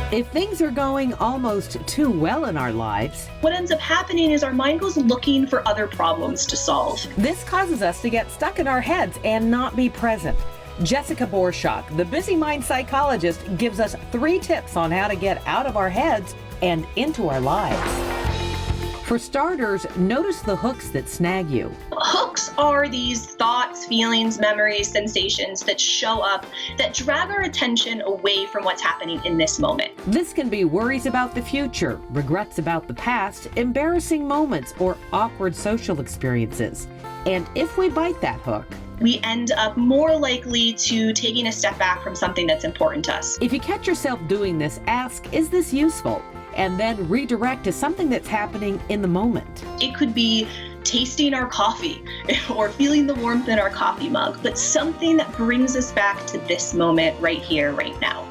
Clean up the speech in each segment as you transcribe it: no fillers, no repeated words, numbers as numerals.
If things are going almost too well in our lives, what ends up happening is our mind goes looking for other problems to solve. this causes us to get stuck in our heads and not be present. Jessica Borshak, the busy mind psychologist, gives us 3 tips on how to get out of our heads and into our lives. For starters, notice the hooks that snag you. Hooks are these thoughts, feelings, memories, sensations that show up that drag our attention away from what's happening in this moment. This can be worries about the future, regrets about the past, embarrassing moments, or awkward social experiences. And if we bite that hook, we end up more likely to taking a step back from something that's important to us. if you catch yourself doing this, ask, is this useful? And then redirect to something that's happening in the moment. It could be tasting our coffee or feeling the warmth in our coffee mug, but something that brings us back to this moment right here, right now.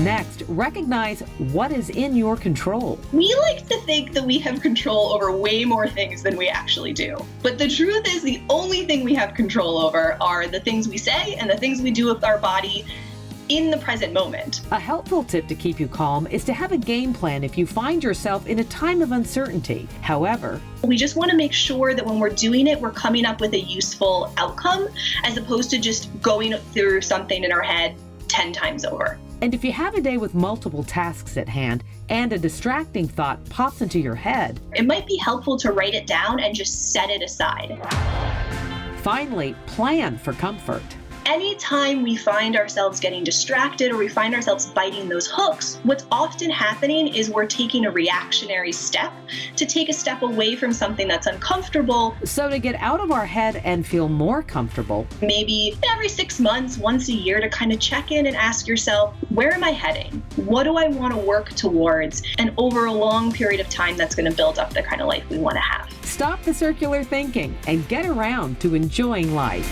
Next, recognize what is in your control. We like to think that we have control over way more things than we actually do. But the truth is the only thing we have control over are the things we say and the things we do with our body in the present moment. A helpful tip to keep you calm is to have a game plan if you find yourself in a time of uncertainty. However, We just want to make sure that when we're doing it, we're coming up with a useful outcome as opposed to just going through something in our head 10 times over. and if you have a day with multiple tasks at hand and a distracting thought pops into your head, It might be helpful to write it down and just set it aside. finally, plan for comfort. Anytime we find ourselves getting distracted or we find ourselves biting those hooks, what's often happening is we're taking a reactionary step to take a step away from something that's uncomfortable. So to get out of our head and feel more comfortable, Maybe every 6 months, once a year, to kind of check in and ask yourself, where am I heading? What do I want to work towards? And over a long period of time, that's going to build up the kind of life we want to have. stop the circular thinking and get around to enjoying life.